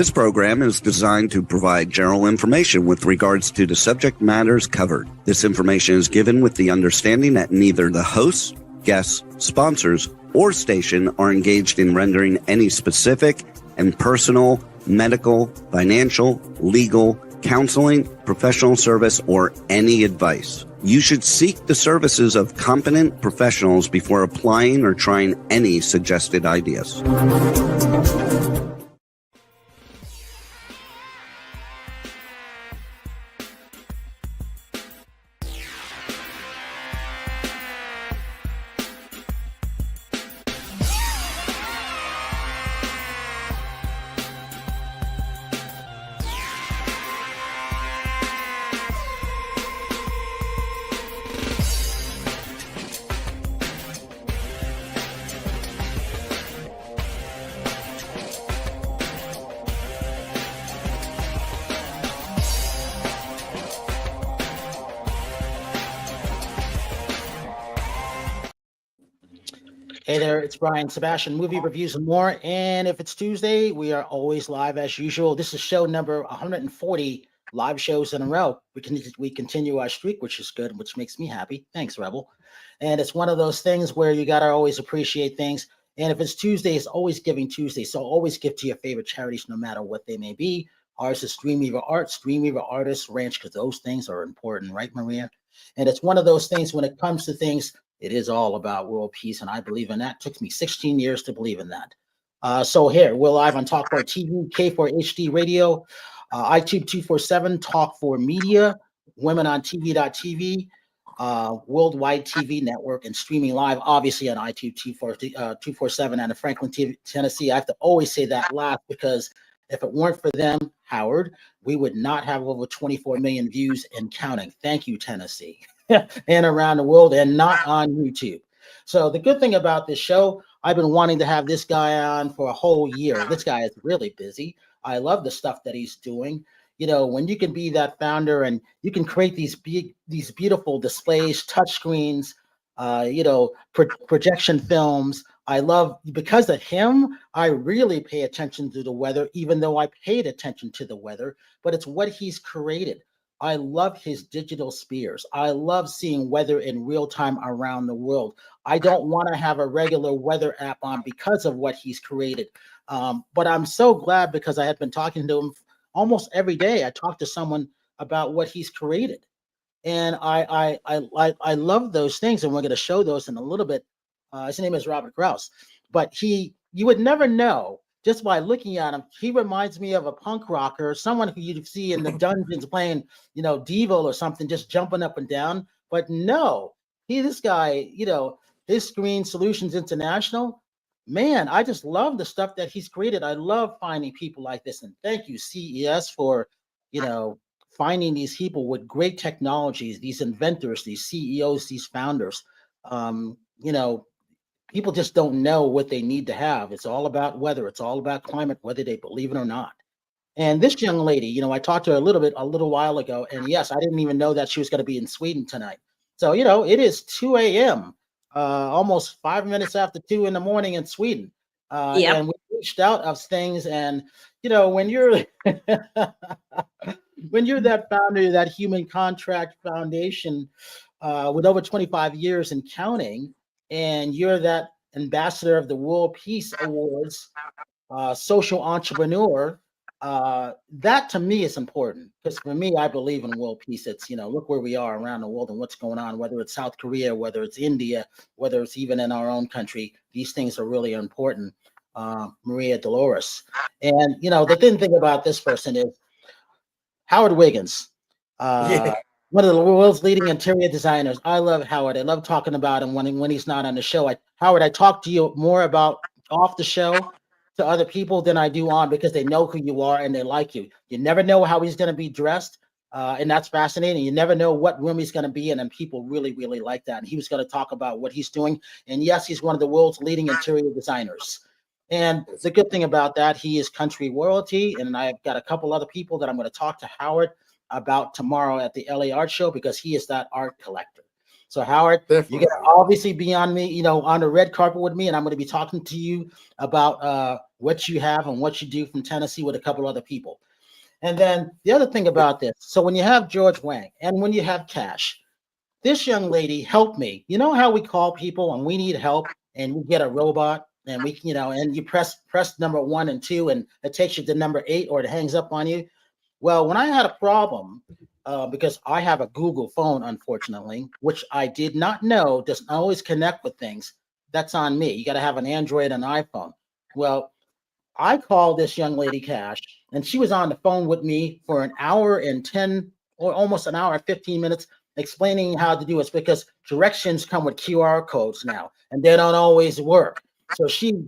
This program is designed to provide general information with regards to the subject matters covered. This information is given with the understanding that neither the hosts, guests, sponsors, or station are engaged in rendering any specific and personal, medical, financial, legal, counseling, professional service, or any advice. You should seek the services of competent professionals before applying or trying any suggested ideas. Hey there, it's Brian Sebastian, movie reviews and more. And if it's Tuesday, we are always live as usual. This is show number 140 live shows in a row. We continue our streak, which is good, which makes me happy. Thanks, Rebel. And it's one of those things where you got to always appreciate things. And if it's Tuesday, it's always Giving Tuesday. So always give to your favorite charities, no matter what they may be. Ours is Streamweaver Art, Streamweaver Artists Ranch, because those things are important, right, Maria? And it's one of those things when it comes to things, it is all about world peace, and I believe in that. It took me 16 years to believe in that. So here, we're live on Talk4 TV, K4HD Radio, iTube 247, Talk4 Media, Women on TV.tv, Worldwide TV Network, and streaming live, obviously, on iTube 247 and in Franklin, Tennessee. I have to always say that last because if it weren't for them, Howard, we would not have over 24 million views and counting. Thank you, Tennessee. And around the world, and not on YouTube. So the good thing about this show, I've been wanting to have this guy on for a whole year. This guy is really busy. I love the stuff that he's doing. You know, when you can be that founder and you can create these beautiful displays, touch screens, projection films. I love, because of him, I really pay attention to the weather, even though I paid attention to the weather, but it's what he's created. I love his digital spheres. I love seeing weather in real time around the world. I don't want to have a regular weather app on because of what he's created. But I'm so glad because I had been talking to him almost every day. I talked to someone about what he's created. And I love those things. And we're going to show those in a little bit. His name is Robert Krause. But you would never know. Just by looking at him, he reminds me of a punk rocker, someone who you'd see in the dungeons playing, Devil or something, just jumping up and down. But no, this guy, his Screen Solutions International, man, I just love the stuff that he's created. I love finding people like this. And thank you, CES, for, finding these people with great technologies, these inventors, these CEOs, these founders. People just don't know what they need to have. It's all about weather. It's all about climate, whether they believe it or not. And this young lady, I talked to her a little while ago, and yes, I didn't even know that she was going to be in Sweden tonight. So, it is 2 a.m., almost 5 minutes after 2 in the morning in Sweden. And we reached out of things. And, when you're when you're that founder, that Human Contract Foundation with over 25 years and counting, and you're that ambassador of the World Peace Awards, social entrepreneur, that to me is important. Because for me, I believe in world peace. It's, look where we are around the world and what's going on, whether it's South Korea, whether it's India, whether it's even in our own country, these things are really important. Maria Dolores. And, the thing about this person is Howard Wiggins. One of the world's leading interior designers. I love Howard. I love talking about him when he's not on the show. Howard, I talk to you more about off the show to other people than I do on, because they know who you are and they like you. You never know how he's going to be dressed, and that's fascinating. You never know what room he's going to be in, and people really, really like that. And he was going to talk about what he's doing. And yes, he's one of the world's leading interior designers. And the good thing about that, he is country royalty. And I've got a couple other people that I'm going to talk to Howard about tomorrow at the LA Art Show, because he is that art collector. So Howard, Definitely. You're going to obviously be on me, on the red carpet with me, and I'm going to be talking to you about what you have and what you do from Tennessee with a couple other people. And then the other thing about this, so when you have George Wang and when you have Cash, this young lady helped me. You know how we call people and we need help and we get a robot and we, and you press number 1 and 2 and it takes you to number 8 or it hangs up on you. Well, when I had a problem, because I have a Google phone, unfortunately, which I did not know doesn't always connect with things. That's on me. You got to have an Android and iPhone. Well, I called this young lady Cash, and she was on the phone with me for an hour and 10 or almost an hour and 15 minutes explaining how to do it because directions come with QR codes now, and they don't always work. So she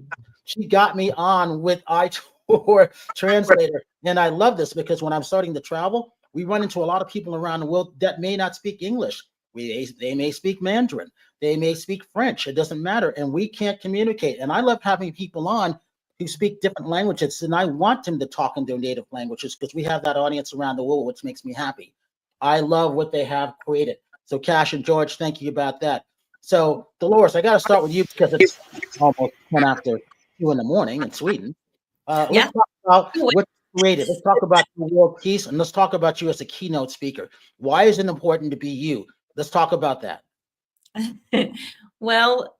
got me on with iTour Translator, and I love this because when I'm starting to travel, we run into a lot of people around the world that may not speak English. They may speak Mandarin. They may speak French. It doesn't matter, and we can't communicate. And I love having people on who speak different languages, and I want them to talk in their native languages because we have that audience around the world, which makes me happy. I love what they have created. So Cash and George, thank you about that. So Dolores, I got to start with you because it's almost 10 after 2 in the morning in Sweden. Let's talk about what's created. Let's talk about the world peace, and let's talk about you as a keynote speaker. Why is it important to be you? Let's talk about that. Well,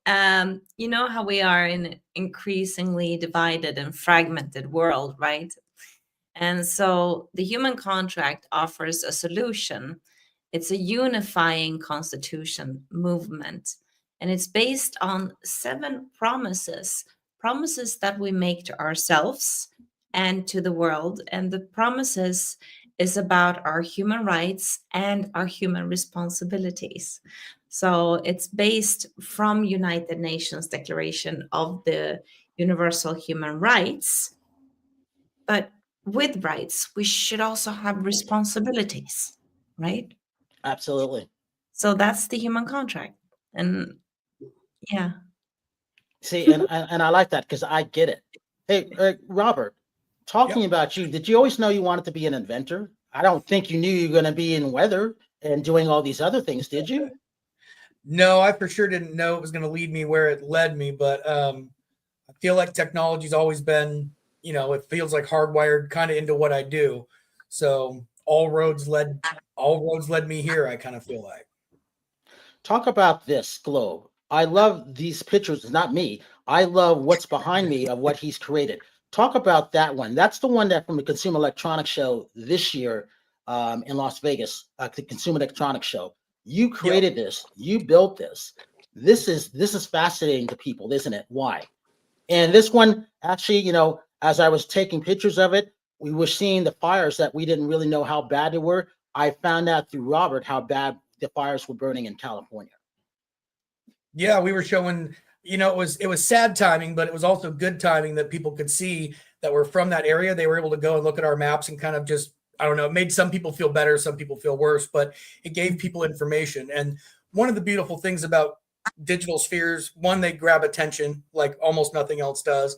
you know how we are in an increasingly divided and fragmented world, right? And so the human contract offers a solution. It's a unifying constitution movement, and it's based on 7 promises that we make to ourselves and to the world. And the promises is about our human rights and our human responsibilities. So it's based from United Nations Declaration of the Universal Human Rights. But with rights, we should also have responsibilities, right? Absolutely. So that's the human contract. And yeah. See, and I like that because I get it. Hey, Robert, talking about you, did you always know you wanted to be an inventor? I don't think you knew you were going to be in weather and doing all these other things, did you? No, I for sure didn't know it was going to lead me where it led me, but I feel like technology's always been, it feels like hardwired kind of into what I do. So all roads led me here, I kind of feel like. Talk about this globe. I love these pictures. It's not me. I love what's behind me of what he's created. Talk about that one. That's the one that from the Consumer Electronics Show this year in Las Vegas, the Consumer Electronics Show. You created this. You built this. This is fascinating to people, isn't it? Why? And this one, actually, as I was taking pictures of it, we were seeing the fires that we didn't really know how bad they were. I found out through Robert how bad the fires were burning in California. Yeah, we were showing, it was sad timing, but it was also good timing that people could see that we're from that area. They were able to go and look at our maps and kind of just, I don't know, it made some people feel better, some people feel worse, but it gave people information. And one of the beautiful things about digital spheres, one, they grab attention like almost nothing else does.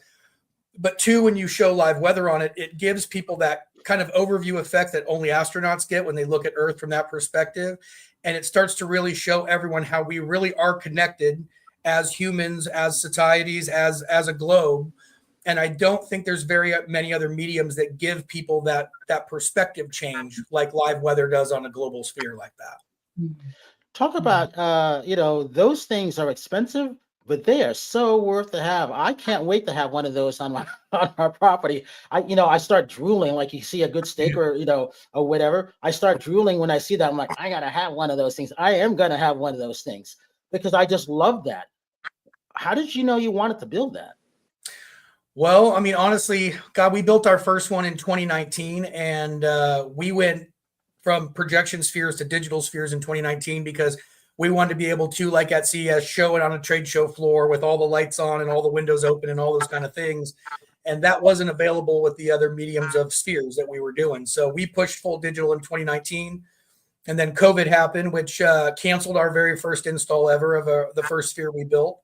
But 2, when you show live weather on it, it gives people that kind of overview effect that only astronauts get when they look at Earth from that perspective. And it starts to really show everyone how we really are connected as humans, as societies, as a globe. And I don't think there's very many other mediums that give people that perspective change like live weather does on a global sphere like that. Talk about, those things are expensive, but they are so worth to have. I can't wait to have one of those on our property. I start drooling like you see a good steak or whatever. I start drooling when I see that. I'm like, I gotta have one of those things. I am gonna have one of those things because I just love that. How did you know you wanted to build that? Well, I mean, honestly, God, we built our first one in 2019, and we went from projection spheres to digital spheres in 2019 because we wanted to be able to, like at CES, show it on a trade show floor with all the lights on and all the windows open and all those kind of things. And that wasn't available with the other mediums of spheres that we were doing. So we pushed full digital in 2019. And then COVID happened, which canceled our very first install ever of the first sphere we built.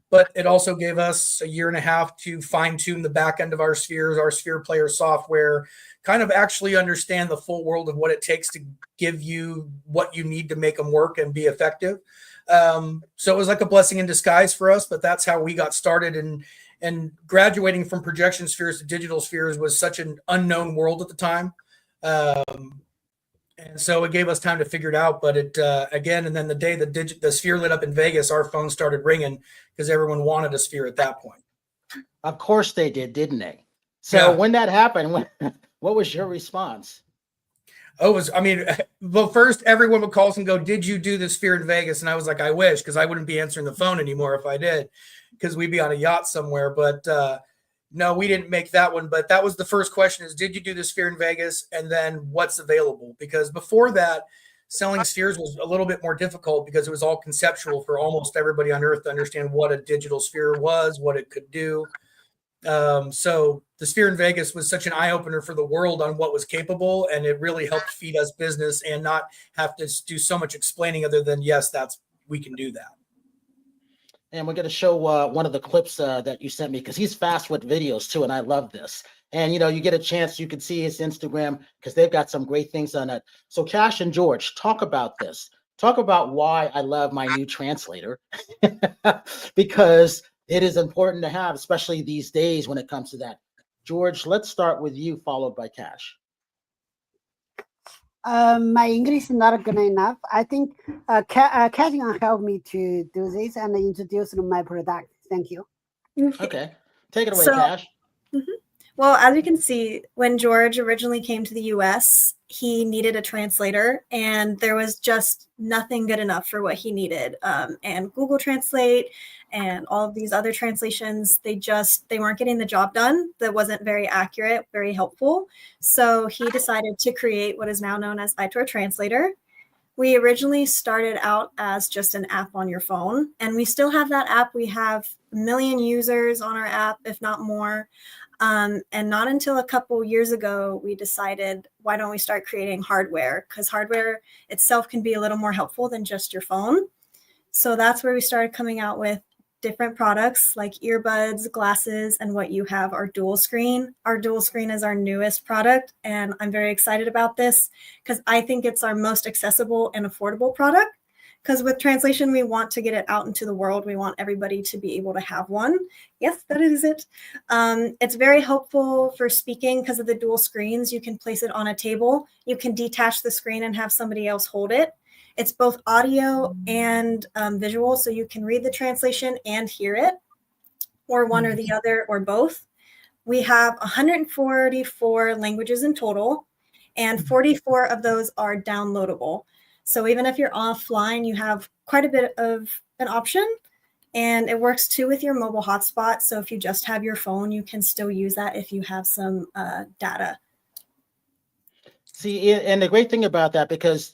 But it also gave us a year and a half to fine tune the back end of our spheres, our sphere player software, kind of actually understand the full world of what it takes to give you what you need to make them work and be effective. So it was like a blessing in disguise for us, but that's how we got started. And and graduating from projection spheres to digital spheres was such an unknown world at the time. And so it gave us time to figure it out. But it again, and then the day the sphere lit up in Vegas, our phone started ringing because everyone wanted a sphere at that point. Of course they did, didn't they? So when that happened, what was your response? Well, first everyone would call us and go, "Did you do the sphere in Vegas?" And I was like, "I wish," because I wouldn't be answering the phone anymore if I did, because we'd be on a yacht somewhere. But no, we didn't make that one. But that was the first question: is did you do the sphere in Vegas? And then what's available? Because before that, selling spheres was a little bit more difficult because it was all conceptual for almost everybody on Earth to understand what a digital sphere was, what it could do. So the sphere in Vegas was such an eye opener for the world on what was capable, and it really helped feed us business and not have to do so much explaining other than, yes, we can do that. And we're going to show one of the clips that you sent me, because he's fast with videos too, and I love this. And you get a chance, you can see his Instagram because they've got some great things on it. So Cash and George, talk about this. Talk about why I love my new translator, because it is important to have, especially these days when it comes to that. George, let's start with you, followed by Cash. My English is not good enough. I think Cash can help me to do this and introduce my product. Thank you. Okay, take it away, Cash. Well, as you can see, when George originally came to the US, he needed a translator, and there was just nothing good enough for what he needed. And Google Translate and all of these other translations, they weren't getting the job done. That wasn't very accurate, very helpful. So he decided to create what is now known as iTour Translator. We originally started out as just an app on your phone, and we still have that app. We have 1 million users on our app, if not more. And not until a couple years ago, we decided, why don't we start creating hardware? Because hardware itself can be a little more helpful than just your phone. So that's where we started coming out with different products like earbuds, glasses, and what you have, our dual screen. Our dual screen is our newest product, and I'm very excited about this because I think it's our most accessible and affordable product. Because with translation, we want to get it out into the world. We want everybody to be able to have one. Yes, that is it. It's very helpful for speaking because of the dual screens. You can place it on a table. You can detach the screen and have somebody else hold it. It's both audio and visual, so you can read the translation and hear it, or one or the other, or both. We have 144 languages in total, and 44 of those are downloadable. So even if you're offline, you have quite a bit of an option, and it works too with your mobile hotspot. So if you just have your phone, you can still use that if you have some data. See, and the great thing about that, because,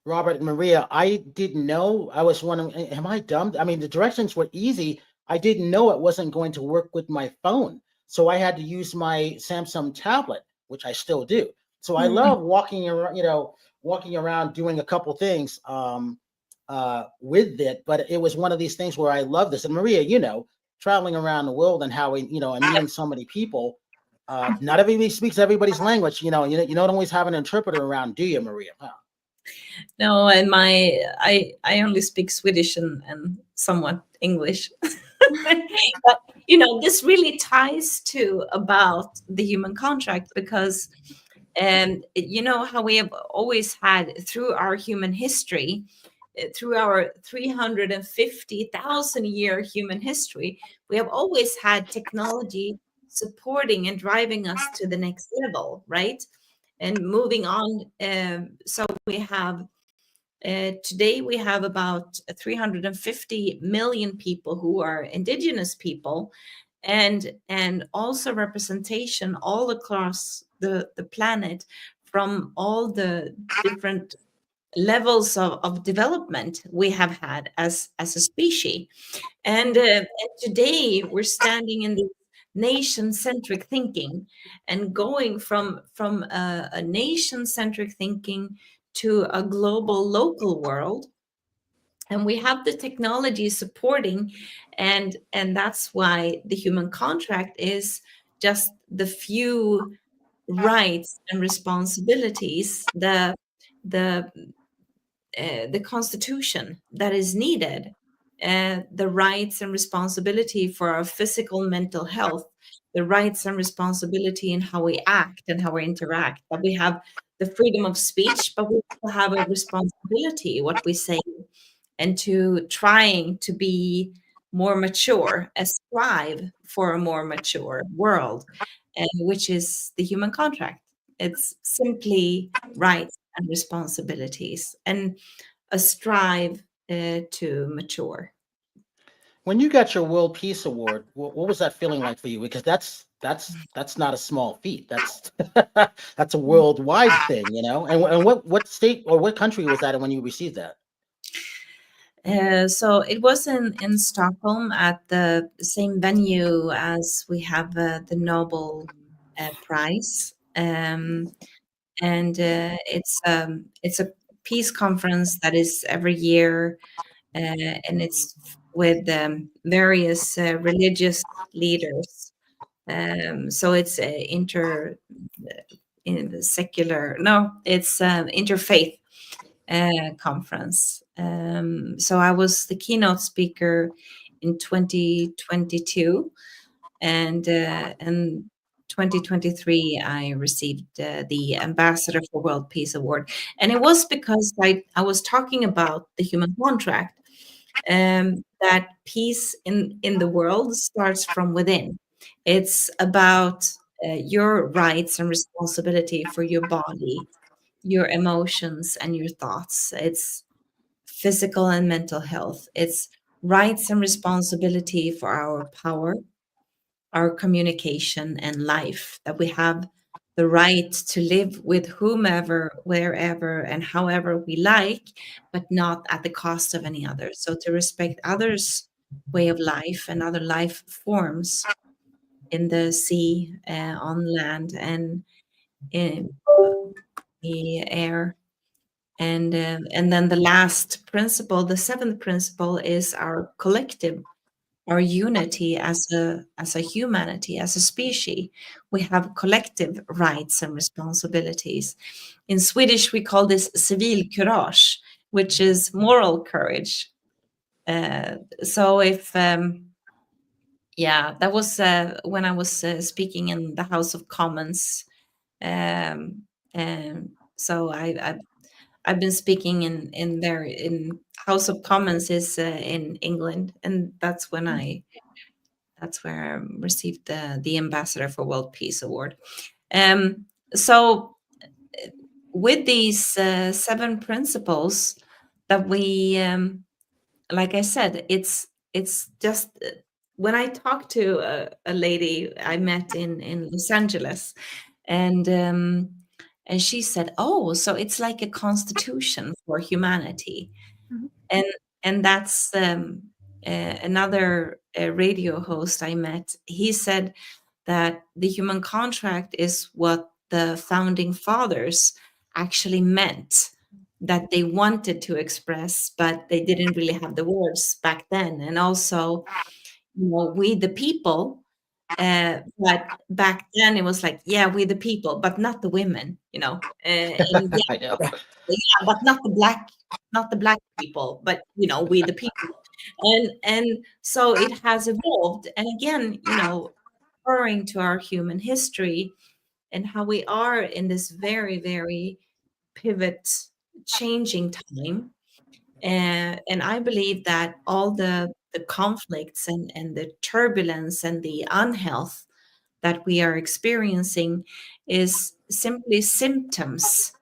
Robert and Maria, I didn't know. I was wondering, am I dumb? I mean, the directions were easy. I didn't know it wasn't going to work with my phone. So I had to use my Samsung tablet, which I still do. So I love walking around doing a couple things with it. But it was one of these things where I love this. And Maria, traveling around the world and how and meeting so many people. Not everybody speaks everybody's language. You don't always have an interpreter around, do you, Maria? No, and I only speak Swedish and somewhat English. But this really ties to about the human contract, because how we have always had through our human history, through our 350,000 year human history, we have always had technology supporting and driving us to the next level, right? And moving on. So we have today we have about 350 million people who are indigenous people, and also representation all across the planet from all the different levels of development we have had as a species. And today we're standing in the nation-centric thinking and going from a nation-centric thinking to a global local world, and we have the technology supporting, and that's why the human contract is just the few rights and responsibilities, the constitution that is needed the rights and responsibility for our physical, mental health, the rights and responsibility in how we act and how we interact. That we have the freedom of speech, but we also have a responsibility what we say, and to trying to be more mature, strive for a more mature world, and which is the human contract. It's simply rights and responsibilities, and a strive to mature. When you got your World Peace Award, what was that feeling like for you? Because that's not a small feat. That's that's a worldwide thing, you know. And what state or what country was that in when you received that? So it was in Stockholm at the same venue as we have the Nobel Prize, and it's a peace conference that is every year, and it's with various religious leaders. So it's in the secular. No, it's interfaith conference. So I was the keynote speaker in 2022, and 2023 I received the Ambassador for World Peace Award, and it was because I was talking about the human contract, that peace in the world starts from within. It's about your rights and responsibility for your body, your emotions, and your thoughts. It's physical and mental health. It's rights and responsibility for our power, our communication, and life, that we have the right to live with whomever, wherever, and however we like, but not at the cost of any other. So to respect others' way of life and other life forms in the sea, on land, and in the air. And then the last principle, the seventh principle, is our collective, our unity as a humanity, as a species. We have collective rights and responsibilities. In Swedish, we call this civilkurage, which is moral courage. So if yeah, that was when I was speaking in the House of Commons. And so I've been speaking in there in House of Commons is in England, and that's where I received the Ambassador for World Peace Award. So with these 7 principles that we, like I said, it's just when I talked to a lady I met in Los Angeles, and she said, "Oh, so it's like a constitution for humanity." Mhm. And that's another radio host I met. He said that the human contract is what the founding fathers actually meant, that they wanted to express, but they didn't really have the words back then. And also, we the people. But back then it was like, yeah, we the people, but not the women, and I know. yeah, but not the black people, but we the people. And so it has evolved. And again, referring to our human history and how we are in this very, very pivot changing time. And I believe that all the conflicts and the turbulence and the unhealth that we are experiencing is simply symptoms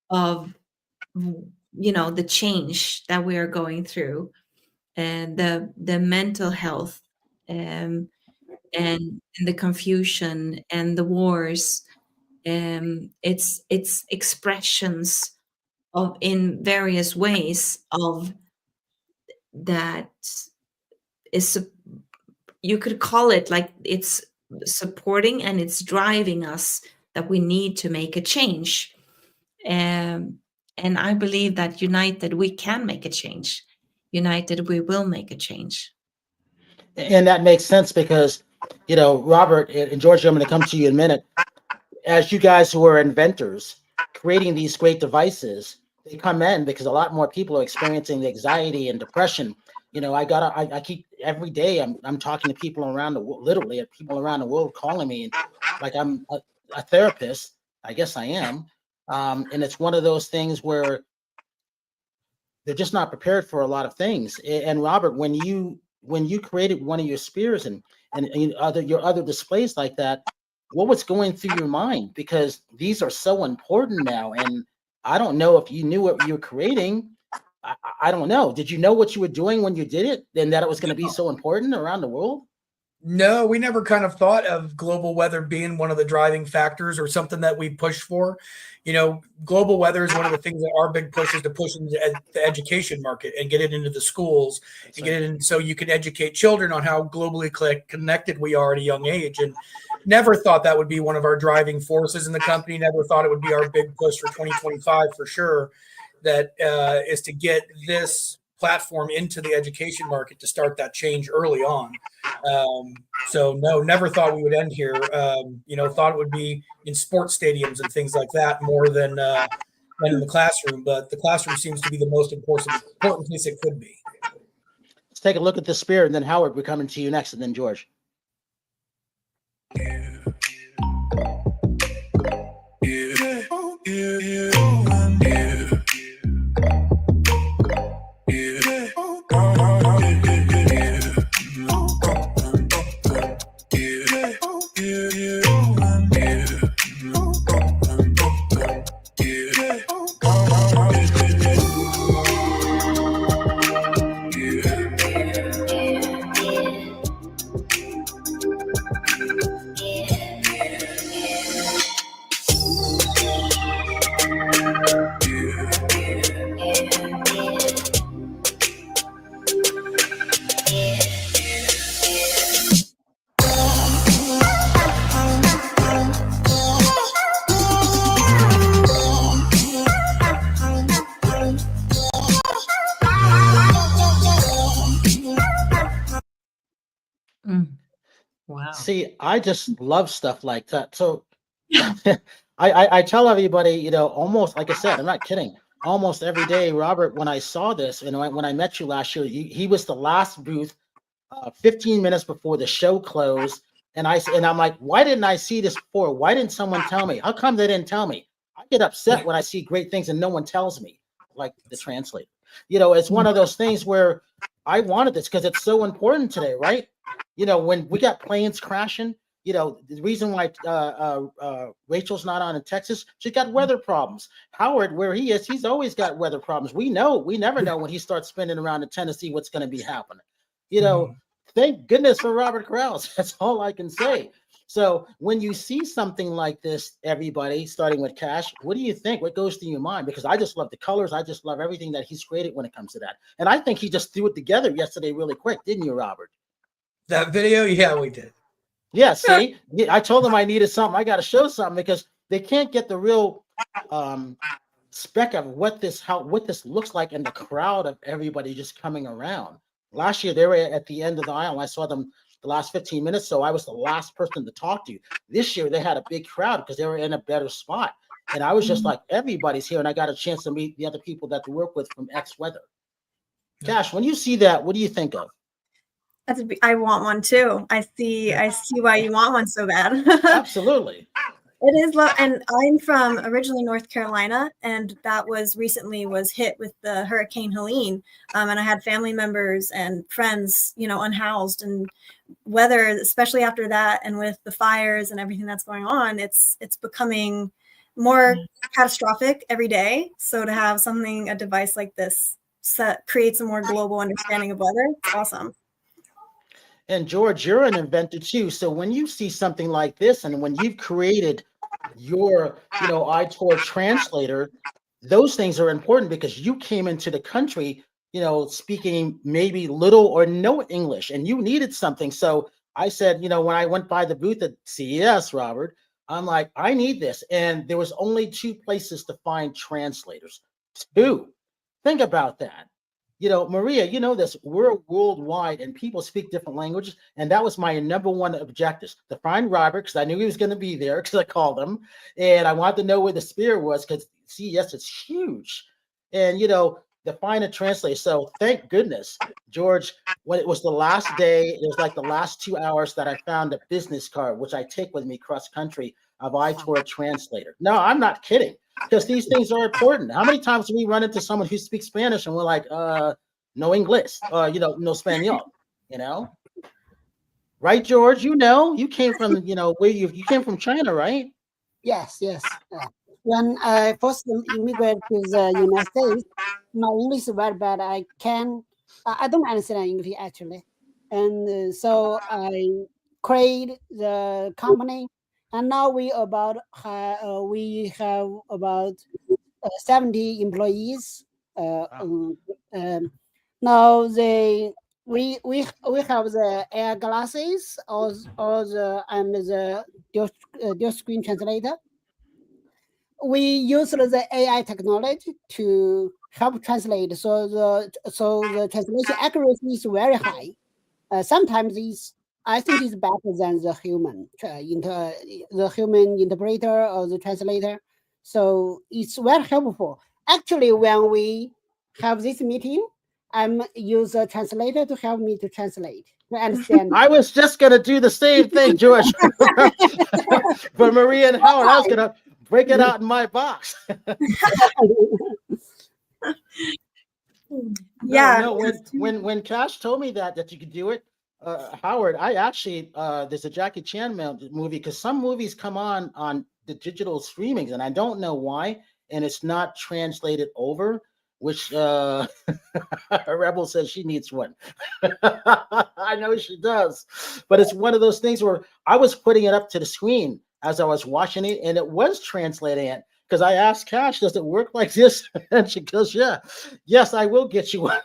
of the change that we are going through, and the mental health, and the confusion and the wars. It's expressions of in various ways of that is you could call it like it's supporting and it's driving us, that we need to make a change. And I believe that united we can make a change. United we will make a change. And that makes sense because, Robert and George, I'm going to come to you in a minute. As you guys who are inventors, creating these great devices, they come in because a lot more people are experiencing the anxiety and depression I keep every day I'm talking to people around the world, literally people around the world calling me, and like I'm a therapist. I guess I am. And it's one of those things where they're just not prepared for a lot of things. And Robert, when you created one of your spears and your other displays like that, what was going through your mind? Because these are so important now, and I don't know if you knew what you were creating. I don't know. Did you know what you were doing when you did it, and that it was going to be so important around the world? No, we never kind of thought of global weather being one of the driving factors or something that we pushed for. Global weather is one of the things that our big push is to push into the education market and get it into the schools and get it in so you can educate children on how globally connected we are at a young age. And never thought that would be one of our driving forces in the company. Never thought it would be our big push for 2025 for sure. That is to get this platform into the education market to start that change early on. So no, never thought we would end here. Thought it would be in sports stadiums and things like that more than in the classroom. But the classroom seems to be the most important place it could be. Let's take a look at the spear, and then Howard, we're coming to you next, and then George. Wow. See, I just love stuff like that. So I tell everybody, almost like I said, I'm not kidding. Almost every day, Robert, when I saw this, and when I met you last year, he was the last booth 15 minutes before the show closed. And I'm like, why didn't I see this before? Why didn't someone tell me? How come they didn't tell me? I get upset when I see great things and no one tells me, like the translator. It's one of those things where I wanted this because it's so important today, right? When we got planes crashing, the reason why Rachel's not on in Texas, she's got weather problems. Howard, where he is, he's always got weather problems. We never know when he starts spinning around in Tennessee what's going to be happening. Thank goodness for Robert Krause. That's all I can say. So when you see something like this, everybody, starting with Cash, what do you think? What goes through your mind? Because I just love the colors. I just love everything that he's created when it comes to that. And I think he just threw it together yesterday really quick, didn't you, Robert? That video? Yeah, we did. Yeah, see, I told them I needed something. I got to show something because they can't get the real spec of what this looks like in the crowd of everybody just coming around. Last year, they were at the end of the aisle. I saw them the last 15 minutes, so I was the last person to talk to. This year, they had a big crowd because they were in a better spot. And I was just like, everybody's here, and I got a chance to meet the other people that they work with from X Weather. Cash, when you see that, what do you think of? I want one too. I see why you want one so bad. Absolutely. It is and I'm from originally North Carolina, and that was hit with the Hurricane Helene. And I had family members and friends, unhoused, and weather, especially after that, and with the fires and everything that's going on, it's becoming more catastrophic every day. So to have a device like this creates a more global understanding of weather, it's awesome. And George, you're an inventor too. So when you see something like this, and when you've created your, iTour translator, those things are important because you came into the country, speaking maybe little or no English, and you needed something. So I said, when I went by the booth at CES, Robert, I'm like, I need this. And there was only 2 places to find translators. 2. Think about that. Maria, this, we're worldwide and people speak different languages. And that was my number one objective, to find Robert, because I knew he was going to be there because I called him. And I wanted to know where the spear was because CES is huge. And, define and translate. So thank goodness, George, when it was the last day, it was like the last 2 hours that I found a business card, which I take with me cross country of iTour translator. No, I'm not kidding, because these things are important. How many times do we run into someone who speaks Spanish and we're like, no English, no Spanish, right, George? You came from, where you came from China, right? Yes, yes. When I first immigrated to the United States, my English is very bad. I don't understand English actually, and so I created the company, and now we have about 70 employees. Wow. Now we have the air glasses and the dual screen translator. We use the AI technology to help translate, so the translation accuracy is very high. Sometimes I think it's better than the human interpreter or the translator. So it's very helpful. Actually, when we have this meeting, I'm use a translator to help me to translate, to understand. I was just gonna do the same thing, George. For Maria and Howard, I was gonna break it out in my box. Yeah. No, when Cash told me that you could do it, Howard, I actually there's a Jackie Chan movie, because some movies come on the digital streamings and I don't know why, and it's not translated over, which Rebel says she needs one. I know she does, but it's one of those things where I was putting it up to the screen as I was watching it, and it was translating it. Because I asked Cash, does it work like this? And she goes, yeah. Yes, I will get you one.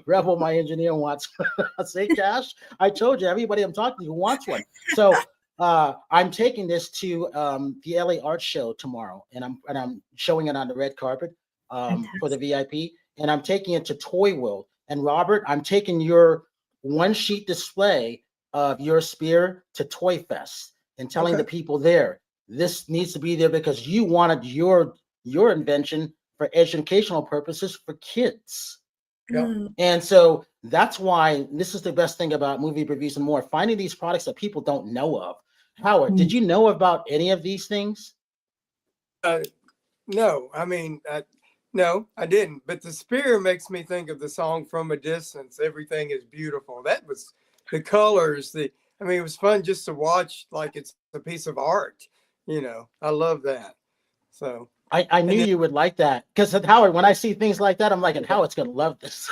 Rebel, my engineer, wants one. I say, Cash, I told you, everybody I'm talking to wants one. So I'm taking this to the LA Art Show tomorrow, and I'm showing it on the red carpet for the VIP, and I'm taking it to Toy World. And Robert, I'm taking your one sheet display of your spear to Toy Fest and telling the people there, this needs to be there because you wanted your invention for educational purposes for kids. Yeah. And so that's why this is the best thing about movie reviews and more, finding these products that people don't know of. Howard, did you know about any of these things? No, I mean, no, I didn't. But the spear makes me think of the song From a Distance. Everything is beautiful. That was the colors. It was fun just to watch, like it's a piece of art. I love that. So I knew you would like that, because Howard, when I see things like that, I'm like, and Howard's gonna love this.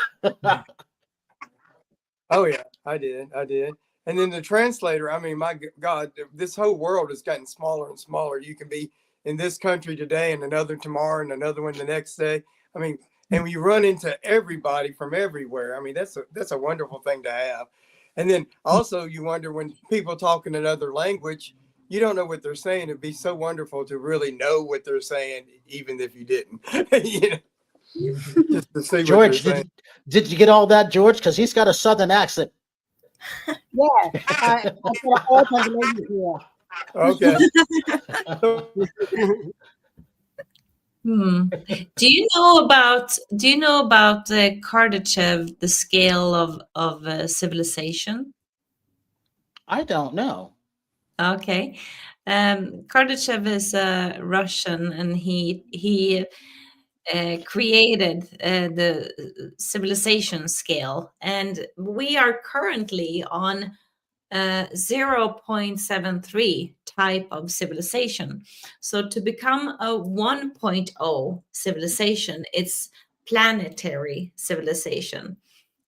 Oh yeah, I did. And then the translator, my God, this whole world has gotten smaller and smaller. You can be in this country today and another tomorrow and another one the next day. And we run into everybody from everywhere. That's a wonderful thing to have. And then also you wonder when people talk in another language, you don't know what they're saying. It'd be so wonderful to really know what they're saying, even if you didn't. Just to see George, what they're saying. did you get all that, George? Because he's got a Southern accent. Yeah, I got all translation here. Okay. Do you know about the Kardashev, the scale of civilization? I don't know. Okay. Kardashev is a Russian, and he created the civilization scale, and we are currently on 0.73 type of civilization. So to become a 1.0 civilization, it's planetary civilization.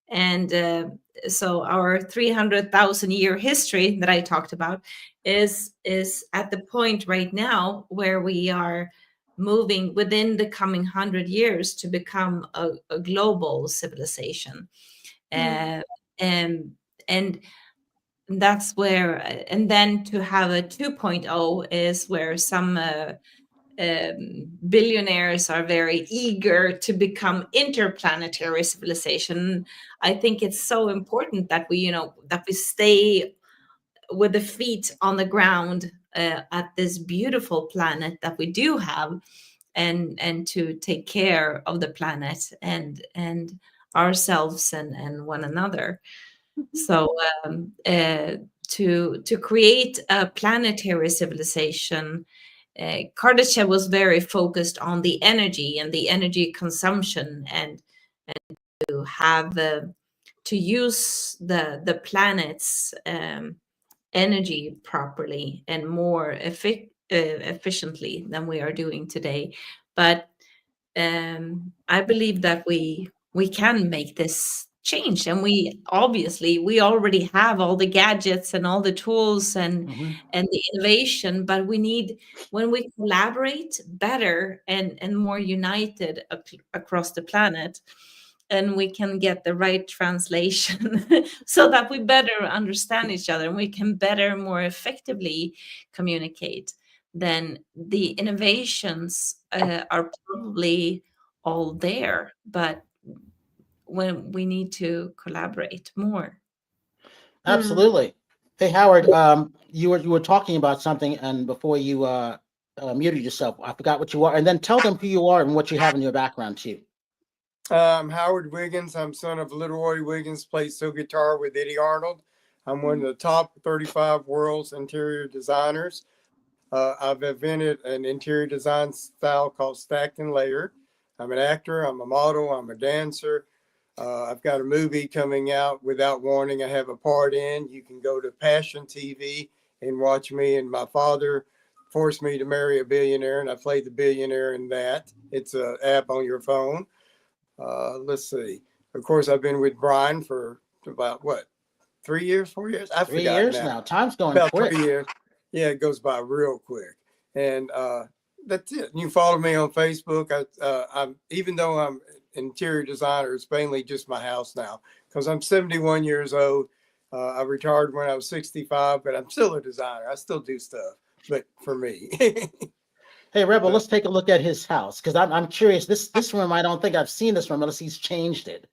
And so our 300,000 year history that I talked about is at the point right now where we are moving within the coming 100 years to become a global civilization. And that's where, and then to have a 2.0 is where some billionaires are very eager to become interplanetary civilization. I think it's so important that we stay with the feet on the ground at this beautiful planet that we do have, and to take care of the planet and ourselves and one another. So to create a planetary civilization, Kardashev was very focused on the energy and the energy consumption, and to have to use the planet's energy properly and more efficiently than we are doing today. But I believe that we can make this change, and we already have all the gadgets and all the tools and the innovation, but we need, when we collaborate better and more united across the planet, and we can get the right translation so that we better understand each other and we can better, more effectively communicate, then the innovations are probably all there, but when we need to collaborate more. Absolutely. Hey, Howard, you were talking about something, and before you muted yourself, I forgot what you are, and then tell them who you are and what you have in your background too. I'm Howard Wiggins. I'm son of Little Roy Wiggins, plays steel guitar with Eddie Arnold. I'm one of the top 35 world's interior designers. I've invented an interior design style called stacked and layered. I'm an actor, I'm a model, I'm a dancer. I've got a movie coming out, Without Warning, I have a part in. You can go to Passion TV and watch me. And my father forced me to marry a billionaire, and I played the billionaire in that. It's an app on your phone. Let's see. Of course, I've been with Brian for about, 3 years, 4 years? I 3 forgot years now. now. Time's going About quick. 3 years. Yeah, it goes by real quick. And that's it. You follow me on Facebook. I'm even though I'm interior designer, it's mainly just my house now because I'm 71 years old. I retired when I was 65, but I'm still a designer. I still do stuff, but for me. Hey, Rebel, let's take a look at his house, because I'm curious. This room, I don't think I've seen this room unless he's changed it.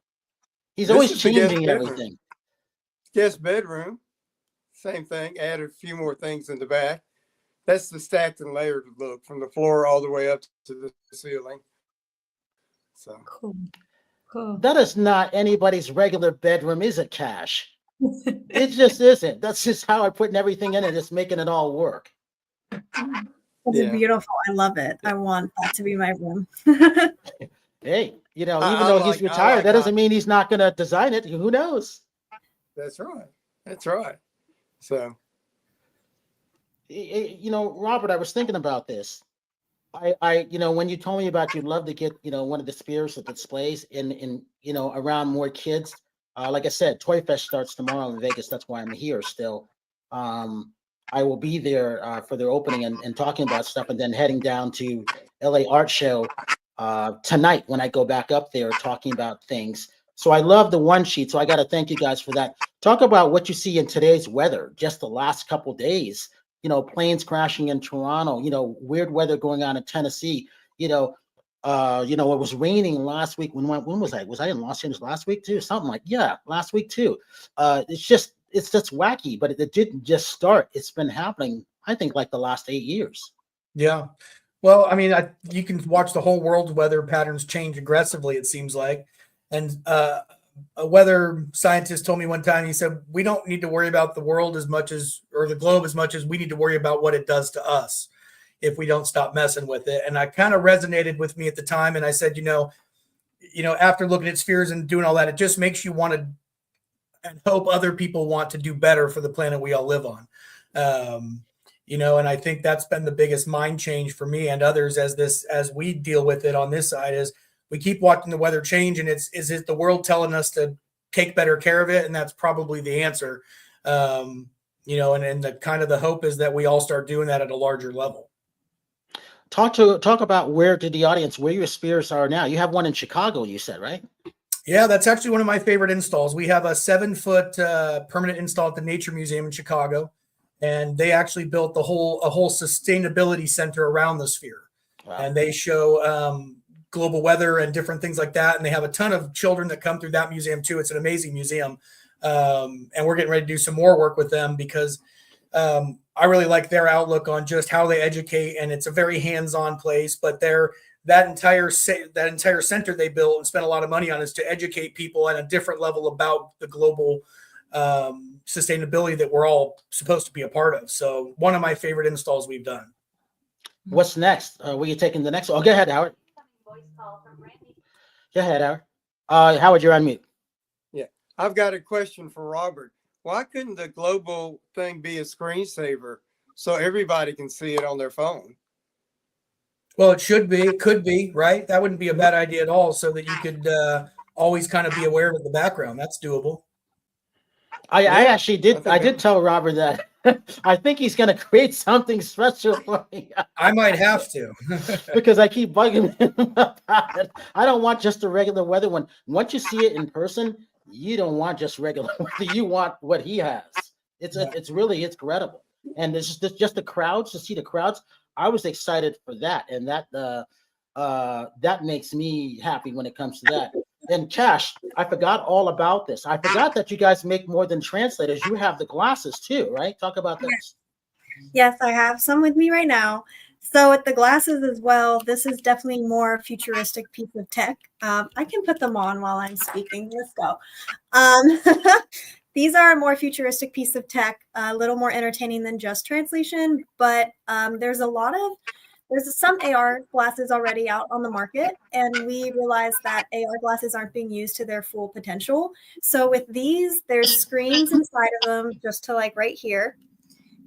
He's This always is the guest changing bedroom. everything. Guest bedroom, same thing. Added a few more things in the back. That's the stacked and layered look from the floor all the way up to the ceiling. So Cool. That is not anybody's regular bedroom, is it, Cash? It just isn't. That's just how I'm putting everything in it, just making it all work. It's beautiful. I love it. I want that to be my room. Hey, even I though he's like retired, that how- doesn't mean he's not going to design it. Who knows? That's right. That's right. So, Robert, I was thinking about this. When you told me about you'd love to get, one of the spears that displays in around more kids. Like I said, Toy Fest starts tomorrow in Vegas. That's why I'm here still. I will be there for their opening and talking about stuff, and then heading down to LA Art Show tonight when I go back up there talking about things. So I love the one sheet. So I got to thank you guys for that. Talk about what you see in today's weather, just the last couple of days. Planes crashing in Toronto, weird weather going on in Tennessee. It was raining last week. When was I? Was I in Los Angeles last week too? Something like, last week too. It's just wacky, but it didn't just start. It's been happening, I think, like the last 8 years. Yeah. Well, I mean, you can watch the whole world's weather patterns change aggressively, it seems like. And a weather scientist told me one time, he said, we don't need to worry about the world or the globe as much as we need to worry about what it does to us if we don't stop messing with it. And I kind of resonated with me at the time. And I said, after looking at spheres and doing all that, it just makes you want to and hope other people want to do better for the planet we all live on. And I think that's been the biggest mind change for me and others as we deal with it on this side is we keep watching the weather change, and is it the world telling us to take better care of it? And that's probably the answer. And the kind of the hope is that we all start doing that at a larger level. Talk about where your spheres are now. You have one in Chicago, you said, right? Yeah, that's actually one of my favorite installs. We have a 7-foot permanent install at the Nature Museum in Chicago, and they actually built a whole sustainability center around the sphere. Wow. And they show global weather and different things like that. And they have a ton of children that come through that museum too. It's an amazing museum. And we're getting ready to do some more work with them because I really like their outlook on just how they educate, and it's a very hands-on place. But that entire center they built and spent a lot of money on is to educate people at a different level about the global sustainability that we're all supposed to be a part of. So one of my favorite installs we've done. What's next? Were you taking the next? Oh, go ahead, Howard. Go ahead, Howard. Howard, you're on mute. Yeah, I've got a question for Robert. Why couldn't the global thing be a screensaver so everybody can see it on their phone? Well, it should be. It could be, right? That wouldn't be a bad idea at all, so that you could always kind of be aware of the background. That's doable. I actually did. I did that- tell Robert that I think he's going to create something special for me. I might have to. Because I keep bugging him about it. I don't want just a regular weather one. Once you see it in person, you don't want just regular weather. You want what he has. It's really incredible. And it's just the crowds, to see the crowds. I was excited for that, and that makes me happy when it comes to that. And Cash, I forgot all about this. I forgot that you guys make more than translators. You have the glasses too, right? Talk about this. Yes, I have some with me right now. So with the glasses as well, this is definitely more futuristic piece of tech. I can put them on while I'm speaking. Let's go. These are a more futuristic piece of tech, a little more entertaining than just translation, but there's some AR glasses already out on the market, and we realized that AR glasses aren't being used to their full potential. So with these, there's screens inside of them, just to like right here.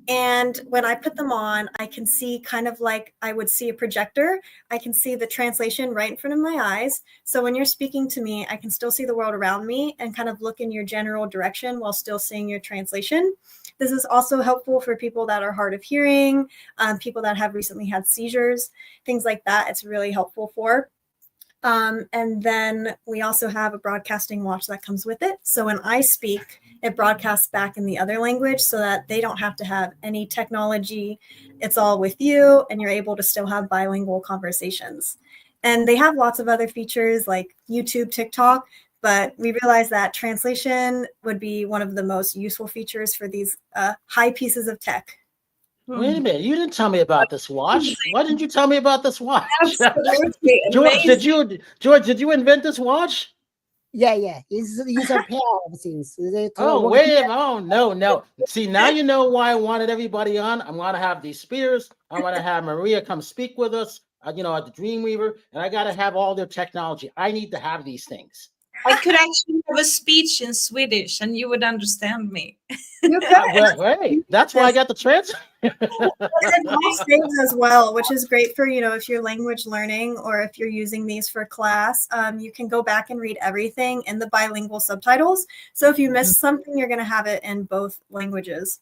And when I put them on, I can see kind of like I would see a projector. I can see the translation right in front of my eyes. So when you're speaking to me, I can still see the world around me and kind of look in your general direction while still seeing your translation. This is also helpful for people that are hard of hearing, people that have recently had seizures, things like that. It's really helpful for. And then we also have a broadcasting watch that comes with it. So when I speak, it broadcasts back in the other language so that they don't have to have any technology. It's all with you, and you're able to still have bilingual conversations. And they have lots of other features like YouTube, TikTok, but we realized that translation would be one of the most useful features for these high pieces of tech. Wait a minute, you didn't tell me about this watch. Why didn't you tell me about this watch? Absolutely George, amazing. did you invent this watch? Yeah. It's a pair of things. Oh, wait a minute. Oh, no. See, now you know why I wanted everybody on. I'm going to have these spears. I want to have Maria come speak with us, at the Dreamweaver, and I got to have all their technology. I need to have these things. I could actually have a speech in Swedish and you would understand me. Wait, that's why I got the transfer. As well, which is great for, if you're language learning or if you're using these for class, you can go back and read everything in the bilingual subtitles. So if you miss something, you're going to have it in both languages.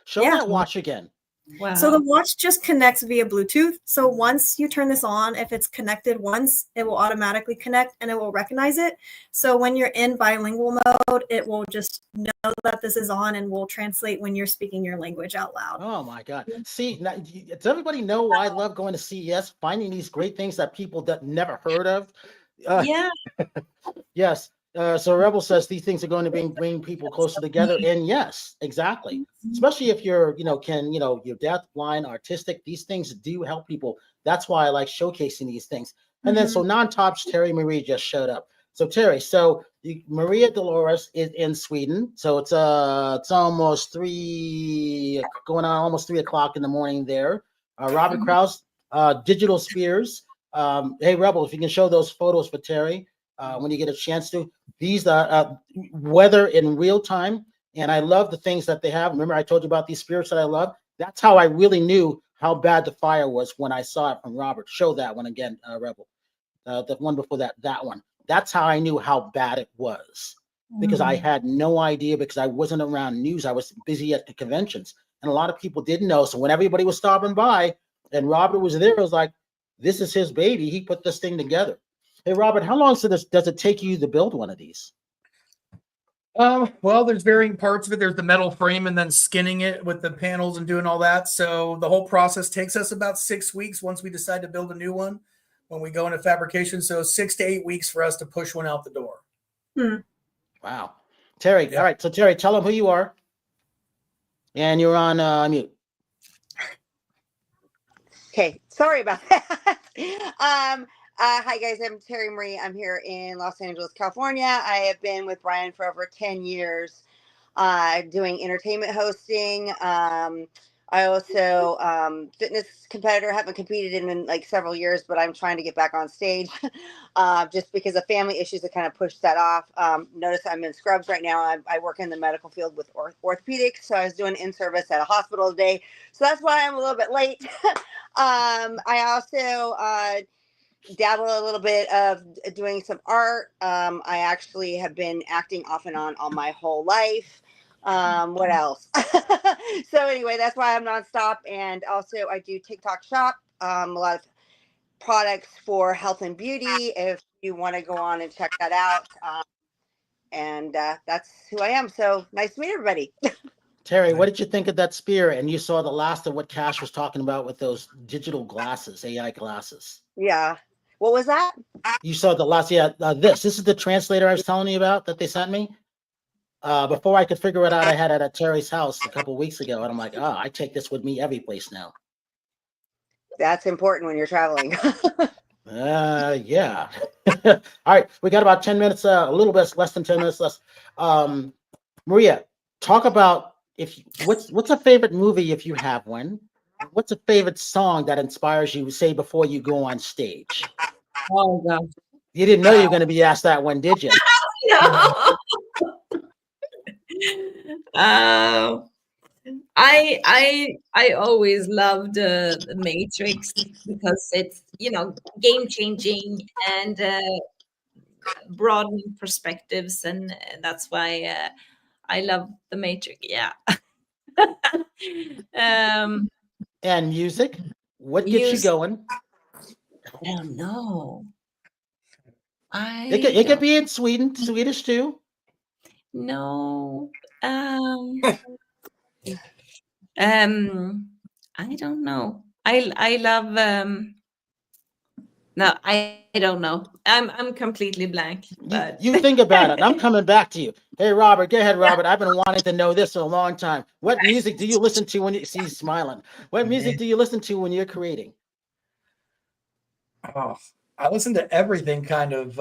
Show that watch again. Wow. So the watch just connects via Bluetooth. So once you turn this on, if it's connected once, it will automatically connect and it will recognize it. So when you're in bilingual mode, it will just know that this is on and will translate when you're speaking your language out loud. Oh my God. See, now, does everybody know why I love going to CES, finding these great things that people that never heard of? Yeah. Yes. So Rebel says these things are going to bring people closer together. And yes, exactly. Especially if you're, you're deaf, blind, artistic, these things do help people. That's why I like showcasing these things. And then so non-tops, Terry Marie just showed up. So Terry, Maria Dolores is in Sweden. So it's almost going on almost 3 o'clock in the morning there. Robert Krause, Digital Spears. Hey Rebel, if you can show those photos for Terry. When you get a chance to. These are weather in real time, and I love the things that they have. Remember, I told you about these spirits that I love. That's how I really knew how bad the fire was when I saw it from Robert. Show that one again, Rebel. The one before that one. That's how I knew how bad it was, because I had no idea, because I wasn't around news. I was busy at the conventions, and a lot of people didn't know. So when everybody was stopping by, and Robert was there, it was like, this is his baby. He put this thing together. Hey, Robert, how long does it take you to build one of these? Well, there's varying parts of it. There's the metal frame and then skinning it with the panels and doing all that. So the whole process takes us about 6 weeks once we decide to build a new one when we go into fabrication. So 6 to 8 weeks for us to push one out the door. Wow. Terry, all right. So Terry, tell them who you are. And you're on mute. Okay, sorry about that. Hi guys, I'm Terry Marie. I'm here in Los Angeles, California. I have been with Brian for over 10 years, doing entertainment hosting. I also fitness competitor. Haven't competed in like several years, but I'm trying to get back on stage, just because of family issues that kind of pushed that off. Notice I'm in scrubs right now. I work in the medical field with orthopedics, so I was doing in-service at a hospital today, so that's why I'm a little bit late. I also dabble a little bit of doing some art. I actually have been acting off and on all my whole life. What else? So anyway, that's why I'm nonstop. And also I do TikTok shop, a lot of products for health and beauty, if you want to go on and check that out. And that's who I am. So nice to meet everybody. Terry, what did you think of that spear? And you saw the last of what Cash was talking about with those digital glasses, AI glasses. Yeah. What was that? You saw the last, yeah, this is the translator I was telling you about that they sent me. Before I could figure it out, I had it at Terry's house a couple weeks ago. And I'm like, I take this with me every place now. That's important when you're traveling. Yeah. All right. We got about 10 minutes, a little bit less than 10 minutes less. Maria, talk about what's a favorite movie if you have one? What's a favorite song that inspires you, say, before you go on stage? Oh God. You didn't know you were going to be asked that one, did you? No. I always loved the Matrix because it's game changing and broadening perspectives, and that's why I love the Matrix. Yeah. And music, what gets you going? I don't know. It could be in Swedish too. No. I don't know. I love no, I don't know. I'm completely blank. But you think about it. I'm coming back to you. Hey Robert, go ahead, Robert. I've been wanting to know this for a long time. What music do you listen to when you see smiling? What music do you listen to when you're creating? Oh, I listen to everything kind of.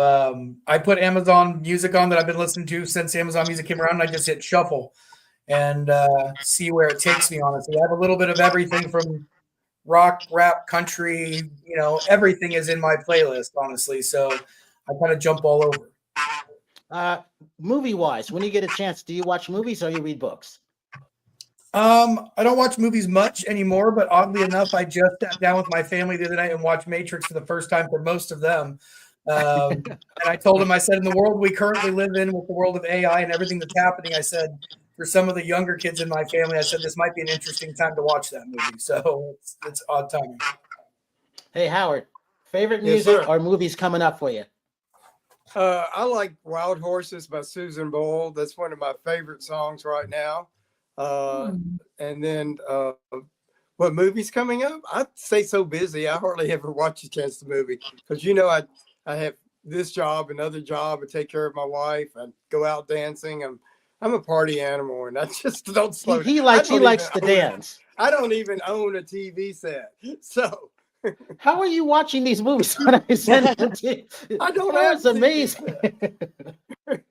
I put Amazon Music on that I've been listening to since Amazon Music came around, and I just hit shuffle and see where it takes me, honestly. I have a little bit of everything from rock, rap, country, everything is in my playlist, honestly. So I kind of jump all over. Movie-wise, when you get a chance, do you watch movies or you read books? I don't watch movies much anymore, but oddly enough, I just sat down with my family the other night and watched Matrix for the first time for most of them. And I told them, I said, in the world we currently live in, with the world of AI and everything that's happening, I said, for some of the younger kids in my family, I said, this might be an interesting time to watch that movie. So it's odd timing. Hey, Howard, favorite music or movies coming up for you? I like Wild Horses by Susan Boyle. That's one of my favorite songs right now. And then what movies coming up? I stay so busy. I hardly ever watch a chance to movie because I have this job, another job, and take care of my wife. I go out dancing. I'm a party animal, and I just don't slow. He likes to dance. I don't even own a TV set, so. How are you watching these movies when I send them to you? I don't know. That's amazing.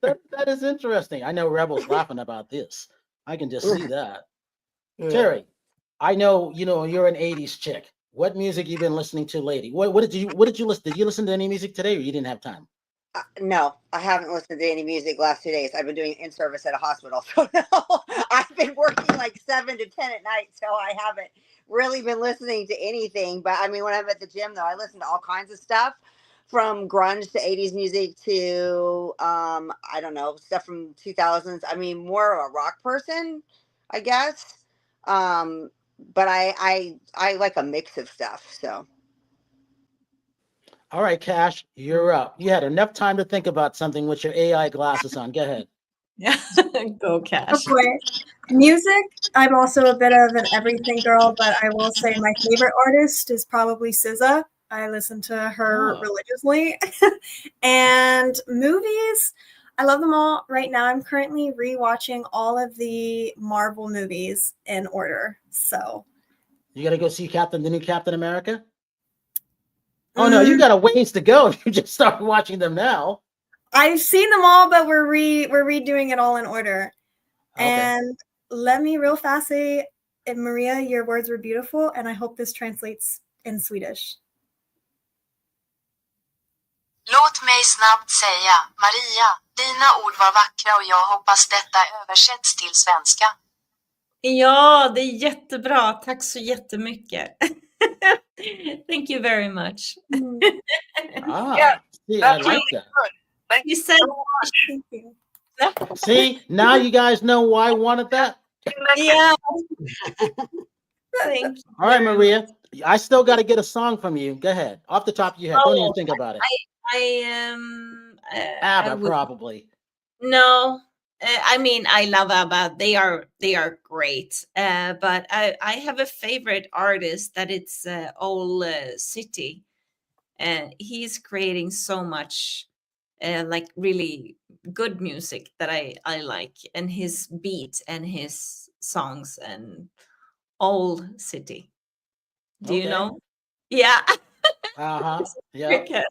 that is interesting. I know Rebel's laughing about this. I can just see that. Yeah. Terry, I know you're an 80s chick. What music you been listening to lately? What did you listen? Did you listen to any music today, or you didn't have time? No, I haven't listened to any music last 2 days. I've been doing in-service at a hospital, so no, I've been working like 7 to 10 at night, so I haven't really been listening to anything. But I mean, when I'm at the gym, though, I listen to all kinds of stuff, from grunge to 80s music to I don't know, stuff from 2000s. I mean, more of a rock person, I guess. But I like a mix of stuff. So. All right, Cash, you're up. You had enough time to think about something with your AI glasses on. Go ahead. Yeah, go Cash. Okay. Music, I'm also a bit of an everything girl, but I will say my favorite artist is probably SZA. I listen to her religiously. And movies, I love them all. Right now, I'm currently rewatching all of the Marvel movies in order. So You got to go see the new Captain America? Oh, no, you got a ways to go if you just start watching them now. I've seen them all, but we're redoing it all in order. Okay. And let me real fast say, Maria, your words were beautiful, and I hope this translates in Swedish. Låt mig snabbt säga, Maria, dina ord var vackra och jag hoppas detta översätts till svenska. Ja, det är jättebra. Tack så jättemycket. Thank you very much. Yeah, see, I like that. Thank you said. Thank you. See, now you guys know why I wanted that. Yeah. Thank you. All right, Maria, I still got to get a song from you. Go ahead, off the top of your head. Don't even think about it. ABBA, probably. No, I mean, I love ABBA. They are great. But I have a favorite artist that it's Old City. He's creating so much like really good music that I like, and his beat and his songs, and Old City. Do you know? Yeah. Yeah.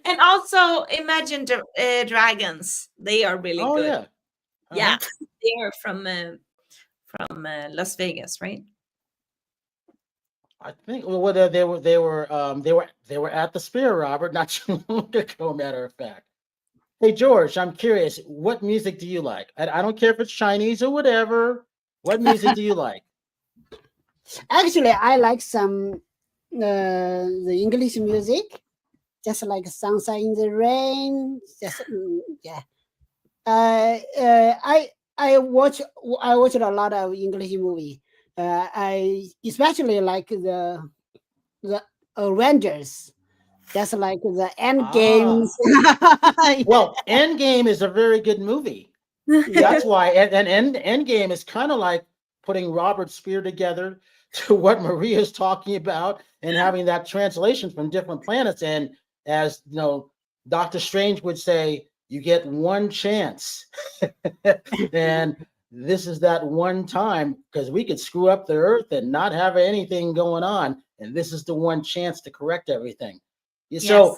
And also Imagine Dragons. They are really good. Yeah. Yeah, they are from Las Vegas, right? I think they were at the Sphere, Robert, not too long ago, matter of fact. Hey George, I'm curious, what music do you like? I don't care if it's Chinese or whatever. What music do you like? Actually, I like some the English music, just like Sunshine in the Rain. Just yeah. I watched a lot of English movie. I especially like the Avengers. That's like the End Games. Well, End Game is a very good movie. That's why, and End Game is kind of like putting Robert Spear together to what Maria's talking about, and having that translation from different planets. And as you know, Doctor Strange would say, you get one chance. And this is that one time, because we could screw up the Earth and not have anything going on. And this is the one chance to correct everything. Yes. So,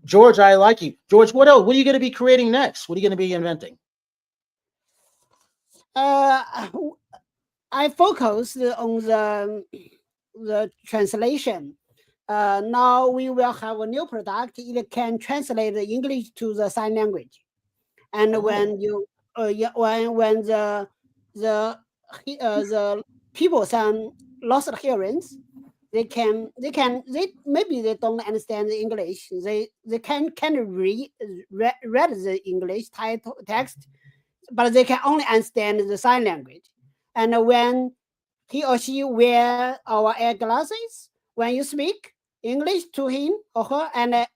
George, I like you. George, what else? What are you going to be creating next? What are you going to be inventing? I focused on the translation. Now we will have a new product. It can translate the English to the sign language, and when you when the people some lost hearings, they maybe they don't understand the English. They can read the English text, but they can only understand the sign language. And when he or she wear our eyeglasses, when you speak English to him or her, and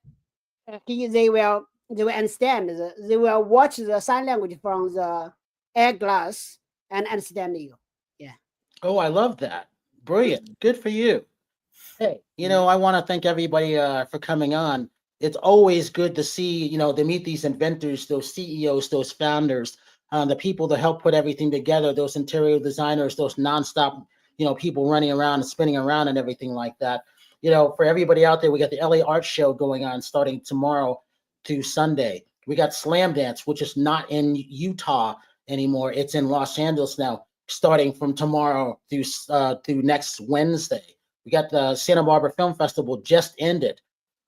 they will understand. They will watch the sign language from the eyeglass and understand you. Yeah. Oh, I love that. Brilliant. Good for you. Hey, I want to thank everybody for coming on. It's always good to see, to meet these inventors, those CEOs, those founders, the people that help put everything together, those interior designers, those nonstop, people running around and spinning around and everything like that. For everybody out there, we got the LA Art Show going on starting tomorrow through Sunday. We got Slam Dance, which is not in Utah anymore. It's in Los Angeles now, starting from tomorrow through next Wednesday. We got the Santa Barbara Film Festival just ended.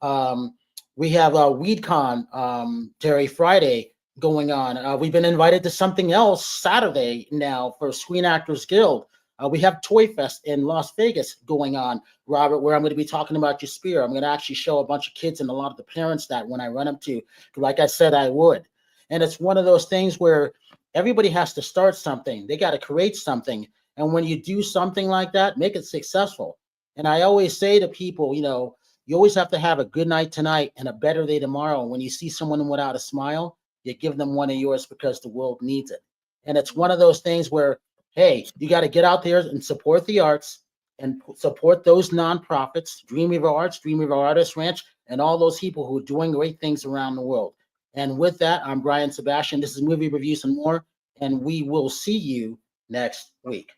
We have WeedCon, Terry, Friday going on. We've been invited to something else Saturday now for Screen Actors Guild. We have Toy Fest in Las Vegas going on, Robert, where I'm going to be talking about your spear. I'm going to actually show a bunch of kids and a lot of the parents that when I run up to, like I said, I would. And it's one of those things where everybody has to start something. They got to create something. And when you do something like that, make it successful. And I always say to people, you always have to have a good night tonight and a better day tomorrow. When you see someone without a smile, you give them one of yours because the world needs it. And it's one of those things where, hey, you got to get out there and support the arts and support those nonprofits, Dream River Arts, Dream River Artists Ranch, and all those people who are doing great things around the world. And with that, I'm Brian Sebastian. This is Movie Reviews and More, and we will see you next week.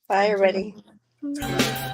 Bye, everybody. Bye.